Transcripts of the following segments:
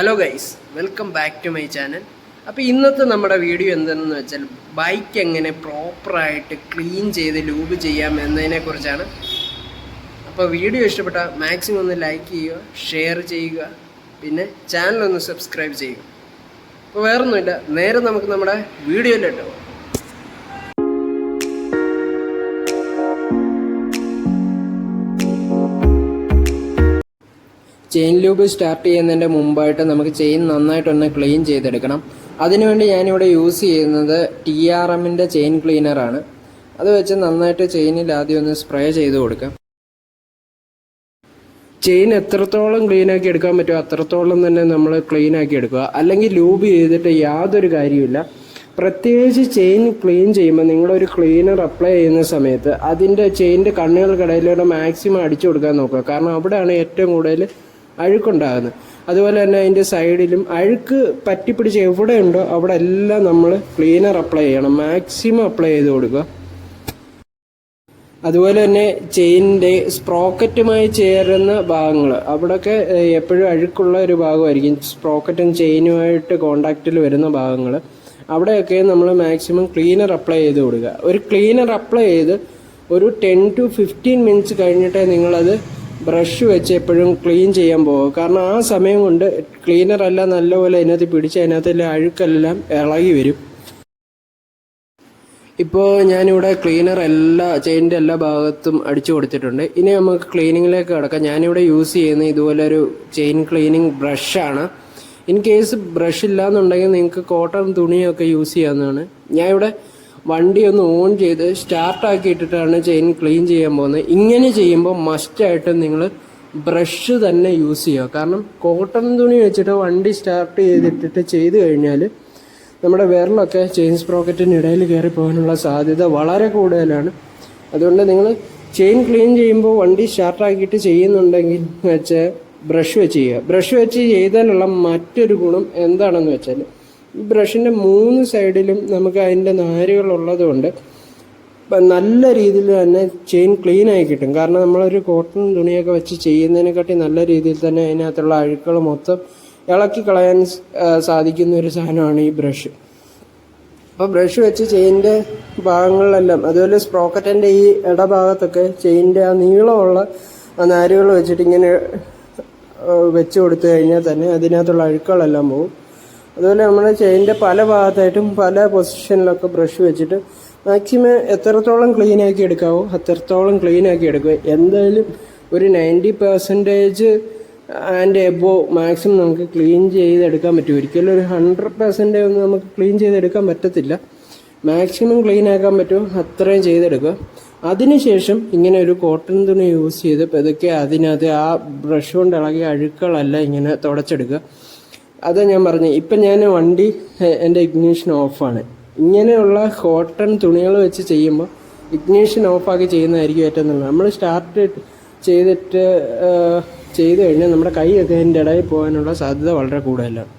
Hello guys, welcome back to my channel. അപ്പോൾ ഇന്നത്തെ നമ്മുടെ വീഡിയോ എന്താണെന്ന് വെച്ചാൽ ബൈക്ക് എങ്ങനെ പ്രോപ്പറായിട്ട് ക്ലീൻ ചെയ്ത് ലൂബ് ചെയ്യാം എന്നതിനെക്കുറിച്ചാണ്. അപ്പോൾ വീഡിയോ ഇഷ്ടപ്പെട്ട മാക്സിമം ഒന്ന് ലൈക്ക് ചെയ്യുക, ഷെയർ ചെയ്യുക, പിന്നെ ചാനലൊന്ന് സബ്സ്ക്രൈബ് ചെയ്യുക. അപ്പോൾ വേറൊന്നുമില്ല, നേരെ നമുക്ക് നമ്മുടെ വീഡിയോയിലിട്ടോ. ചെയിൻ ലൂബ് സ്റ്റാർട്ട് ചെയ്യുന്നതിൻ്റെ മുമ്പായിട്ട് നമുക്ക് ചെയിൻ നന്നായിട്ടൊന്ന് ക്ലീൻ ചെയ്തെടുക്കണം. അതിനുവേണ്ടി ഞാനിവിടെ യൂസ് ചെയ്യുന്നത് TRMൻ്റെ ചെയിൻ ക്ലീനറാണ്. അത് വെച്ച് നന്നായിട്ട് ചെയിനിൽ ആദ്യം ഒന്ന് സ്പ്രേ ചെയ്ത് കൊടുക്കാം. ചെയിൻ എത്രത്തോളം ക്ലീനാക്കി എടുക്കാൻ പറ്റുമോ അത്രത്തോളം തന്നെ നമ്മൾ ക്ലീനാക്കി എടുക്കുക. അല്ലെങ്കിൽ ലൂബ് ചെയ്തിട്ട് യാതൊരു കാര്യമില്ല. പ്രത്യേകിച്ച് ചെയിൻ ക്ലീൻ ചെയ്യുമ്പോൾ നിങ്ങളൊരു ക്ലീനർ അപ്ലൈ ചെയ്യുന്ന സമയത്ത് അതിൻ്റെ ചെയിൻ്റെ കണ്ണുകൾക്കിടയിലൂടെ മാക്സിമം അടിച്ചു കൊടുക്കാൻ നോക്കുക. കാരണം അവിടെയാണ് ഏറ്റവും കൂടുതൽ അഴുക്കുണ്ടാകുന്നത്. അതുപോലെ തന്നെ അതിൻ്റെ സൈഡിലും അഴുക്ക് പറ്റിപ്പിടിച്ച് എവിടെയുണ്ടോ അവിടെ എല്ലാം നമ്മൾ ക്ലീനർ അപ്ലൈ ചെയ്യണം, മാക്സിമം അപ്ലൈ ചെയ്ത് കൊടുക്കുക. അതുപോലെ തന്നെ ചെയിനിൻ്റെ സ്പ്രോക്കറ്റുമായി ചേരുന്ന ഭാഗങ്ങൾ അവിടെയൊക്കെ എപ്പോഴും അഴുക്കുള്ള ഒരു ഭാഗമായിരിക്കും. സ്പ്രോക്കറ്റും ചെയിനുമായിട്ട് കോണ്ടാക്റ്റിൽ വരുന്ന ഭാഗങ്ങൾ അവിടെയൊക്കെ നമ്മൾ മാക്സിമം ക്ലീനർ അപ്ലൈ ചെയ്ത് കൊടുക്കുക. ഒരു ക്ലീനർ അപ്ലൈ ചെയ്ത് ഒരു 10 to 15 മിനിറ്റ്സ് കഴിഞ്ഞിട്ടേ നിങ്ങളത് ബ്രഷ് വെച്ച് എപ്പോഴും ക്ലീൻ ചെയ്യാൻ പോകുക. കാരണം ആ സമയം കൊണ്ട് ക്ലീനറെല്ലാം നല്ലപോലെ അതിനകത്ത് പിടിച്ച് അതിനകത്തുള്ള അഴുക്കെല്ലാം ഇളകി വരും. ഇപ്പോൾ ഞാനിവിടെ ക്ലീനർ ചെയിനിൻ്റെ എല്ലാ ഭാഗത്തും അടിച്ചു കൊടുത്തിട്ടുണ്ട്. ഇനി നമുക്ക് ക്ലീനിങ്ങിലേക്ക് കിടക്കാം. ഞാനിവിടെ യൂസ് ചെയ്യുന്ന ഇതുപോലെ ഒരു ചെയിൻ ക്ലീനിങ് ബ്രഷാണ്. ഇൻ കേസ് ബ്രഷ് ഇല്ലാന്നുണ്ടെങ്കിൽ നിങ്ങൾക്ക് കോട്ടൺ തുണിയൊക്കെ യൂസ് ചെയ്യാവുന്നതാണ്. ഞാൻ ഇവിടെ വണ്ടി ഒന്ന് ഓൺ ചെയ്ത് സ്റ്റാർട്ടാക്കിയിട്ടിട്ടാണ് ചെയിൻ ക്ലീൻ ചെയ്യാൻ പോകുന്നത്. ഇങ്ങനെ ചെയ്യുമ്പോൾ മസ്റ്റായിട്ട് നിങ്ങൾ ബ്രഷ് തന്നെ യൂസ് ചെയ്യുക. കാരണം കോട്ടൺ തുണി വെച്ചിട്ട് വണ്ടി സ്റ്റാർട്ട് ചെയ്തിട്ടിട്ട് ചെയ്ത് കഴിഞ്ഞാൽ നമ്മുടെ വിരലൊക്കെ ചെയിൻ സ്പ്രോക്കറ്റിനിടയിൽ കയറി പോകാനുള്ള സാധ്യത വളരെ കൂടുതലാണ്. അതുകൊണ്ട് നിങ്ങൾ ചെയിൻ ക്ലീൻ ചെയ്യുമ്പോൾ വണ്ടി സ്റ്റാർട്ടാക്കിയിട്ട് ചെയ്യുന്നുണ്ടെങ്കിൽ വെച്ച് ബ്രഷ് വെച്ച് ചെയ്യുക. ബ്രഷ് വെച്ച് ചെയ്താലുള്ള മറ്റൊരു ഗുണം എന്താണെന്ന് വെച്ചാൽ ഈ ബ്രഷിൻ്റെ 3 സൈഡിലും നമുക്ക് അതിൻ്റെ നാരുകളുള്ളത് കൊണ്ട് നല്ല രീതിയിൽ തന്നെ ചെയിൻ ക്ലീൻ ആയി കിട്ടും. കാരണം നമ്മളൊരു കോട്ടൺ തുണിയൊക്കെ വെച്ച് ചെയ്യുന്നതിനെക്കാട്ടി നല്ല രീതിയിൽ തന്നെ അതിനകത്തുള്ള അഴുക്കുകൾ മൊത്തം ഇളക്കി കളയാൻ സാധിക്കുന്ന ഒരു സാധനമാണ് ഈ ബ്രഷ്. അപ്പോൾ ബ്രഷ് വെച്ച് ചെയിൻ്റെ ഭാഗങ്ങളിലെല്ലാം, അതുപോലെ സ്പ്രോക്കറ്റിൻ്റെ ഈ ഇടഭാഗത്തൊക്കെ ചെയിൻ്റെ ആ നീളമുള്ള ആ നാരുകൾ വെച്ചിട്ട് ഇങ്ങനെ വെച്ച് കൊടുത്തു കഴിഞ്ഞാൽ തന്നെ അതിനകത്തുള്ള അഴുക്കുകളെല്ലാം പോകും. അതുപോലെ നമ്മൾ ചെയിൻ്റെ പല ഭാഗത്തായിട്ടും പല പൊസിഷനിലൊക്കെ ബ്രഷ് വെച്ചിട്ട് മാക്സിമം എത്രത്തോളം ക്ലീനാക്കി എടുക്കാവോ അത്രത്തോളം ക്ലീനാക്കി എടുക്കുക. എന്തായാലും ഒരു 90% ആൻഡ് എബോ മാക്സിമം നമുക്ക് ക്ലീൻ ചെയ്തെടുക്കാൻ പറ്റും. ഒരിക്കലും ഒരു 100% ഒന്നും നമുക്ക് ക്ലീൻ ചെയ്തെടുക്കാൻ പറ്റത്തില്ല. മാക്സിമം ക്ലീൻ ആക്കാൻ പറ്റുമോ അത്രയും ചെയ്തെടുക്കുക. അതിനുശേഷം ഇങ്ങനെ ഒരു കോട്ടൺ തുണി യൂസ് ചെയ്ത് പതുക്കെ അതിനകത്ത് ആ ബ്രഷ് കൊണ്ട് ഇളകിയ അഴുക്കുകളെല്ലാം ഇങ്ങനെ തുടച്ചെടുക്കുക. അതാ ഞാൻ പറഞ്ഞത്. ഇപ്പം ഞാൻ വണ്ടി എൻ്റെ ഇഗ്നീഷൻ ഓഫാണ്. ഇങ്ങനെയുള്ള കോട്ടൺ തുണികൾ വെച്ച് ചെയ്യുമ്പോൾ ഇഗ്നീഷൻ ഓഫാക്കി ചെയ്യുന്നതായിരിക്കും ഏറ്റവും നല്ലത്. നമ്മൾ സ്റ്റാർട്ട് ചെയ്ത് കഴിഞ്ഞാൽ നമ്മുടെ കൈയൊക്കെ അതിൻ്റെ ഇടയിൽ പോകാനുള്ള സാധ്യത വളരെ കൂടുതലാണ്.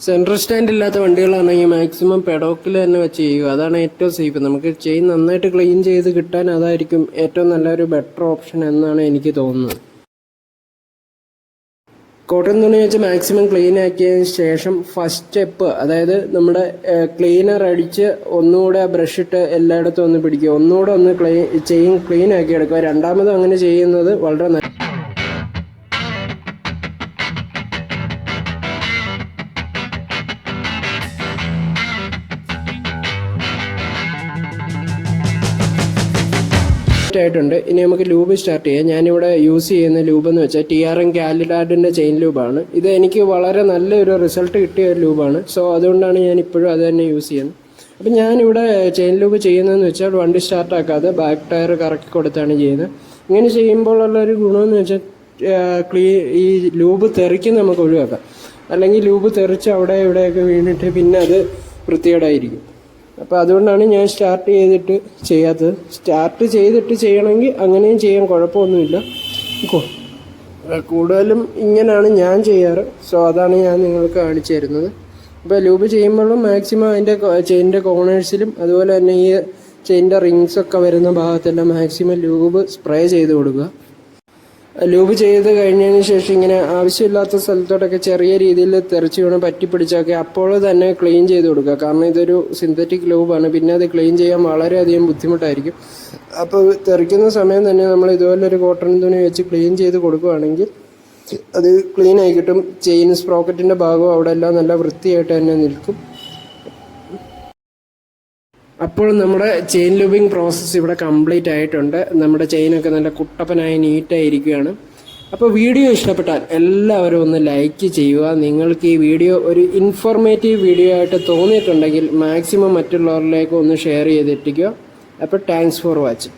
സെൻട്രൽ സ്റ്റാൻഡ് ഇല്ലാത്ത വണ്ടികളാണെങ്കിൽ മാക്സിമം പെഡോക്കിൽ തന്നെ വെച്ച് ചെയ്യുക. അതാണ് ഏറ്റവും സേഫ്. നമുക്ക് ചെയിൻ നന്നായിട്ട് ക്ലീൻ ചെയ്ത് കിട്ടാൻ അതായിരിക്കും ഏറ്റവും നല്ലൊരു ബെറ്റർ ഓപ്ഷൻ എന്നാണ് എനിക്ക് തോന്നുന്നത്. കോട്ടൺ തുണി വെച്ച് മാക്സിമം ക്ലീൻ ആക്കിയതിന് ശേഷം ഫസ്റ്റ് സ്റ്റെപ്പ്, അതായത് നമ്മുടെ ക്ലീനർ അടിച്ച് ഒന്നുകൂടെ ആ ബ്രഷ് ഇട്ട് എല്ലായിടത്തും ഒന്ന് പിടിക്കുക, ഒന്നുകൂടെ ഒന്ന് ചെയിൻ ക്ലീൻ ആക്കി എടുക്കുക. രണ്ടാമതും അങ്ങനെ ചെയ്യുന്നത് വളരെ നല്ല. ആയിട്ടുണ്ട്. ഇനി നമുക്ക് ലൂബ് സ്റ്റാർട്ട് ചെയ്യാം. ഞാനിവിടെ യൂസ് ചെയ്യുന്ന ലൂബ് എന്ന് വെച്ചാൽ trmcalidad ചെയിൻ ലൂബാണ്. ഇത് എനിക്ക് വളരെ നല്ലൊരു റിസൾട്ട് കിട്ടിയ ഒരു ലൂബാണ്. സോ അതുകൊണ്ടാണ് ഞാൻ ഇപ്പോഴും അത് തന്നെ യൂസ് ചെയ്യുന്നത്. അപ്പം ഞാനിവിടെ ചെയിൻ ലൂബ് ചെയ്യുന്നതെന്ന് വെച്ചാൽ വണ്ടി സ്റ്റാർട്ടാക്കാതെ ബാക്ക് ടയർ കറക്കി കൊടുത്താണ് ചെയ്യുന്നത്. ഇങ്ങനെ ചെയ്യുമ്പോൾ ഉള്ളൊരു ഗുണമെന്ന് വെച്ചാൽ ഈ ലൂബ് തെറിക്ക് നമുക്ക് ഒഴിവാക്കാം. അല്ലെങ്കിൽ ലൂബ് തെറിച്ച് അവിടെ ഇവിടെയൊക്കെ വീണിട്ട് പിന്നെ അത് വൃത്തികേടായിരിക്കും. അപ്പോൾ അതുകൊണ്ടാണ് ഞാൻ സ്റ്റാർട്ട് ചെയ്തിട്ട് ചെയ്യാത്തത്. സ്റ്റാർട്ട് ചെയ്തിട്ട് ചെയ്യണമെങ്കിൽ അങ്ങനെയും ചെയ്യാൻ കുഴപ്പമൊന്നുമില്ല. കൂടുതലും ഇങ്ങനെയാണ് ഞാൻ ചെയ്യാറ്. സോ അതാണ് ഞാൻ നിങ്ങൾക്ക് കാണിച്ചു തരുന്നത്. അപ്പോൾ ലൂബ് ചെയ്യുമ്പോഴും മാക്സിമം അതിൻ്റെ ചെയിൻ്റെ കോർണേഴ്സിലും അതുപോലെ തന്നെ ഈ ചെയിൻ്റെ റിങ്സൊക്കെ വരുന്ന ഭാഗത്തെല്ലാം മാക്സിമം ലൂബ് സ്പ്രേ ചെയ്ത് കൊടുക്കുക. ലൂബ് ചെയ്ത് കഴിഞ്ഞതിന് ശേഷം ഇങ്ങനെ ആവശ്യമില്ലാത്ത സ്ഥലത്തോട്ടൊക്കെ ചെറിയ രീതിയിൽ തെറിച്ച് വീണ് പറ്റിപ്പിടിച്ചൊക്കെ അപ്പോൾ തന്നെ ക്ലീൻ ചെയ്ത് കൊടുക്കുക. കാരണം ഇതൊരു സിന്തറ്റിക് ലൂബാണ്, പിന്നെ അത് ക്ലീൻ ചെയ്യാൻ വളരെയധികം ബുദ്ധിമുട്ടായിരിക്കും. അപ്പോൾ തെറിക്കുന്ന സമയം തന്നെ നമ്മൾ ഇതുപോലൊരു കോട്ടൺ തുണി വെച്ച് ക്ലീൻ ചെയ്ത് കൊടുക്കുകയാണെങ്കിൽ അത് ക്ലീൻ ആയി കിട്ടും. ചെയിൻ സ്പ്രോക്കറ്റിൻ്റെ ഭാഗവും അവിടെ എല്ലാം നല്ല വൃത്തിയായിട്ട് തന്നെ നിൽക്കും. അപ്പോൾ നമ്മുടെ ചെയിൻ ലൂബിങ് പ്രോസസ്സ് ഇവിടെ കംപ്ലീറ്റ് ആയിട്ടുണ്ട്. നമ്മുടെ ചെയിനൊക്കെ നല്ല കുട്ടപ്പനായി നീറ്റായിരിക്കുകയാണ്. അപ്പോൾ വീഡിയോ ഇഷ്ടപ്പെട്ടാൽ എല്ലാവരും ഒന്ന് ലൈക്ക് ചെയ്യുക. നിങ്ങൾക്ക് ഈ വീഡിയോ ഒരു ഇൻഫോർമേറ്റീവ് വീഡിയോ ആയിട്ട് തോന്നിയിട്ടുണ്ടെങ്കിൽ മാക്സിമം മറ്റുള്ളവരിലേക്ക് ഒന്ന് ഷെയർ ചെയ്തെത്തിക്കുക. അപ്പോൾ താങ്ക്സ് ഫോർ വാച്ചിങ്.